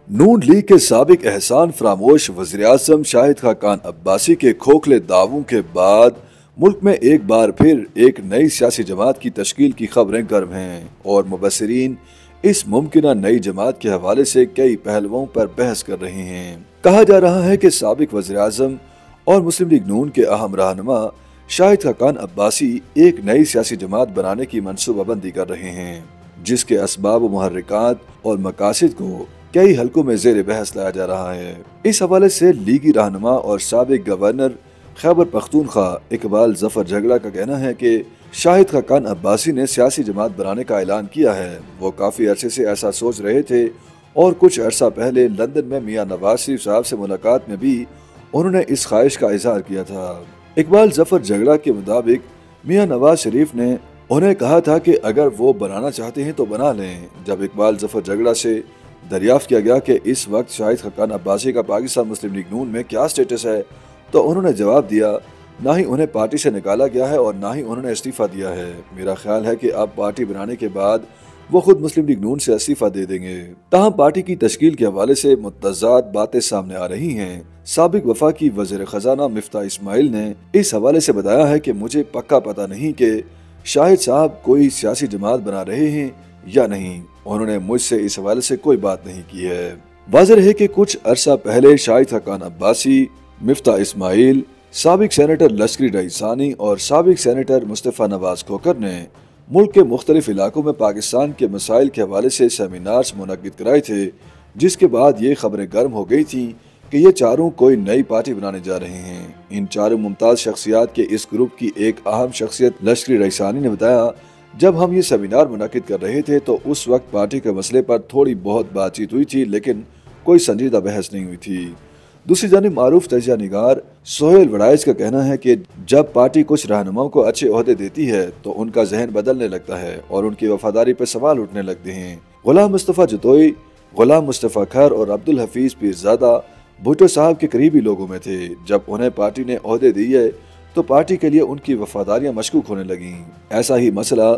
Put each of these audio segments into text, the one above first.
नून league के साबिक एहसान फरामोश वज़ीर-ए-आज़म शाहिद खाकान अब्बासी के खोखले दावों के बाद मुल्क में एक बार फिर एक नई सियासी जमात की तश्कील की खबरें गर्म हैं और मुबस्सिरीन इस मुमकिना नई जमात के हवाले से कई पहलुओं पर बहस कर रहे हैं। कहा जा रहा है कि साबिक वज़ीर-ए-आज़म और मुस्लिम लीग नून के अहम रहनुमा शाहिद खाकान अब्बासी एक नई सियासी जमात बनाने की मनसूबाबंदी कर रहे हैं, जिसके असबाब मुहर्रिकात और मकासिद को कई हलकों में जेर बहस लाया जा रहा है। इस हवाले से लीगी रहनुमा और साबिक गवर्नर खैबर पख्तूनख्वा इकबाल जफर झगड़ा का कहना है कि शाहिद खाकान अब्बासी ने सियासी जमात बनाने का ऐलान किया है। वो काफ़ी अरसे से ऐसा सोच रहे थे और कुछ अरसा पहले लंदन में मियां नवाज शरीफ साहब से मुलाकात में भी उन्होंने इस ख्वाहिश का इजहार किया था। इकबाल जफर झगड़ा के मुताबिक मियां नवाज शरीफ ने उन्हें कहा था कि अगर वो बनाना चाहते हैं तो बना लें। जब इकबाल जफर झगड़ा से दरियाफ्त किया गया कि इस वक्त शाहिद खाकान अब्बासी का पाकिस्तान मुस्लिम लीग नून में क्या स्टेटस है, तो उन्होंने जवाब दिया, ना ही उन्हें पार्टी से निकाला गया है और ना ही उन्होंने इस्तीफ़ा दिया है। मेरा ख्याल है कि अब पार्टी बनाने के बाद वो खुद मुस्लिम लीग नून से इस्तीफ़ा दे देंगे। ताहम पार्टी की तश्कील के हवाले से मुतज़ाद बातें सामने आ रही हैं। साबिक वफाकी वज़ीर ख़जाना मिफ्ताह इस्माइल ने इस हवाले से बताया है कि मुझे पक्का पता नहीं कि शाहिद साहब कोई सियासी जमात बना रहे हैं या नहीं। उन्होंने मुझसे इस हवाले से कोई बात नहीं की है। वाज़ेह है कि कुछ अरसा पहले शाहिद खाकान अब्बासी, मिफ्ताह इस्माइल, साबिक सेनेटर लश्करी रईसानी और साबिक सेनेटर मुस्तफ़ा नवाज खोकर ने मुल्क के मुख्तलिफ इलाकों में पाकिस्तान के मसाइल के हवाले से सेमिनार्स मुनक्किद कराए थे, जिसके बाद ये खबरें गर्म हो गई थी कि ये चारों कोई नई पार्टी बनाने जा रहे हैं। इन चारों मुमताज़ शख्सियात के इस ग्रुप की एक अहम शख्सियत लश्करी रईसानी ने बताया, जब हम ये सेमिनार मुनक्किद कर रहे थे तो उस वक्त पार्टी के मसले पर थोड़ी बहुत बातचीत हुई थी, लेकिन कोई संजीदा बहस नहीं हुई थी। दूसरी जानिब मारूफ तजिया निगार सोहेल वड़ाइज का कहना है कि जब पार्टी कुछ रहनुमाओं को अच्छे ओहदे देती है तो उनका जहन बदलने लगता है और उनकी वफादारी पर सवाल उठने लगते हैं। गुलाम मुस्तफ़ा जतोई, गुलाम मुस्तफ़ा खैर और अब्दुल हफीज पीरज़ादा भुट्टो साहब के करीबी लोगों में थे। जब उन्हें पार्टी ने ओहदे दिए तो पार्टी के लिए उनकी वफादारियां मशकूक होने लगीं। ऐसा ही मसला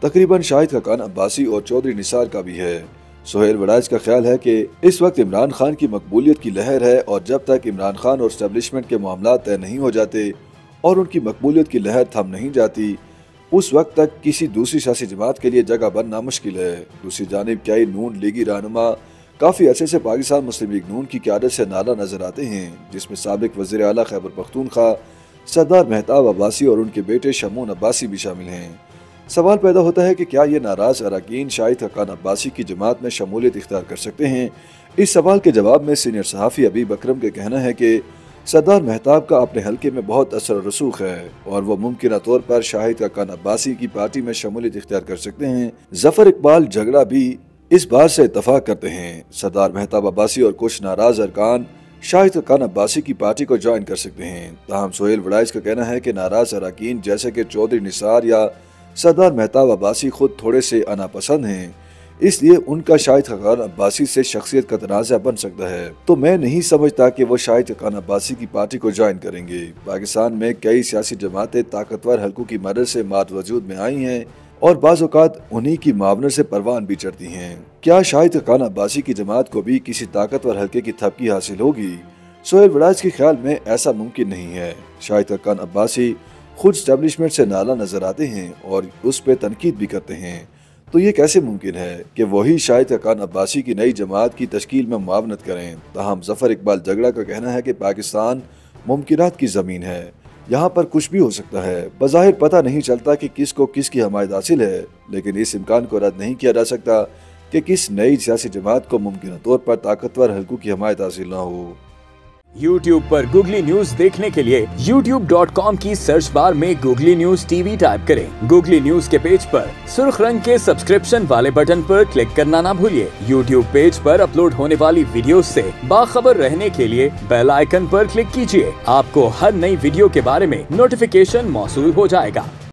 तकरीबन शाहिद खाकान अब्बासी और चौधरी निसार का भी है। सोहेल वड़ाइज का ख्याल है कि इस वक्त इमरान खान की मकबूलियत की लहर है और जब तक इमरान खान और एस्टेब्लिशमेंट के मामला तय नहीं हो जाते और उनकी मकबूलियत की लहर थम नहीं जाती, उस वक्त तक किसी दूसरी सियासी जमात के लिए जगह बनना मुश्किल है। दूसरी जानिब कई नून लीगी रहनुमा काफ़ी अरसे से पाकिस्तान मुस्लिम लीग नून की क़यादत से नाला नजर आते हैं, जिसमें साबिक वज़ीर आला खैबर पख्तूनख्वा सरदार मेहताब अब्बासी और उनके बेटे शमून अब्बासी भी शामिल हैं। सवाल पैदा होता है कि क्या ये नाराज अरकान शाहिद खाकान अब्बासी की जमात में शमूलियत इख्तियार कर सकते हैं। इस सवाल के जवाब में सीनियर सहाफ़ी अबीब अकरम का कहना है कि सरदार मेहताब का अपने हल्के में बहुत असर और रसूख है और वो मुमकिन तौर पर शाहिद खाकान अब्बासी की पार्टी में शमूलियत इख्तियार कर सकते हैं। जफर इकबाल झगड़ा भी इस बात से इत्तफाक करते हैं। सरदार मेहताब अब्बासी और कुछ नाराज अरकान शाहिद खाकान अब्बासी की पार्टी को ज्वाइन कर सकते हैं। ताहम सोहेल वड़ाइज का कहना है कि नाराज अरकान जैसे कि चौधरी निसार या सरदार मेहताब अब्बासी खुद थोड़े से अनापसंद हैं, इसलिए उनका शाहिद खाकान अब्बासी से शख्सियत का तनाज़ा बन सकता है। तो मैं नहीं समझता कि वो शाहिद खाकान अब्बासी की पार्टी को ज्वाइन करेंगे। पाकिस्तान में कई सियासी जमातें ताकतवर हलकों की मदद से मात वजूद में आई हैं और बाज़ औक़ात उन्हीं की मावनत से परवान भी चढ़ती हैं। क्या शाहिद खाकान अब्बासी की जमात को भी किसी ताकतवर हल्के की थपकी हासिल होगी? सोहेल वड़ाइज के ख्याल में ऐसा मुमकिन नहीं है। शाहिद खाकान अब्बासी खुद एस्टेब्लिशमेंट से नाला नजर आते हैं और उस पर तनकीद भी करते हैं, तो ये कैसे मुमकिन है कि वही शाहिद खाकान अब्बासी की नई जमात की तश्कील में मुआवनत करें। ताहम जफर इकबाल झगड़ा का कहना है कि पाकिस्तान मुमकिनात की ज़मीन है, यहाँ पर कुछ भी हो सकता है। बज़ाहिर पता नहीं चलता कि किसको किसकी हमायत हासिल है, लेकिन इस इम्कान को रद्द नहीं किया जा सकता कि किस नई सियासी जमात को मुमकिन तौर पर ताकतवर हलकों की हमायत हासिल न हो। YouTube पर गूगली न्यूज देखने के लिए youtube.com की सर्च बार में गूगली न्यूज टीवी टाइप करें। गूगली न्यूज के पेज पर सुर्ख रंग के सब्सक्रिप्शन वाले बटन पर क्लिक करना ना भूलिए। YouTube पेज पर अपलोड होने वाली वीडियोस से बाखबर रहने के लिए बेल आइकन पर क्लिक कीजिए। आपको हर नई वीडियो के बारे में नोटिफिकेशन मौसूल हो जाएगा।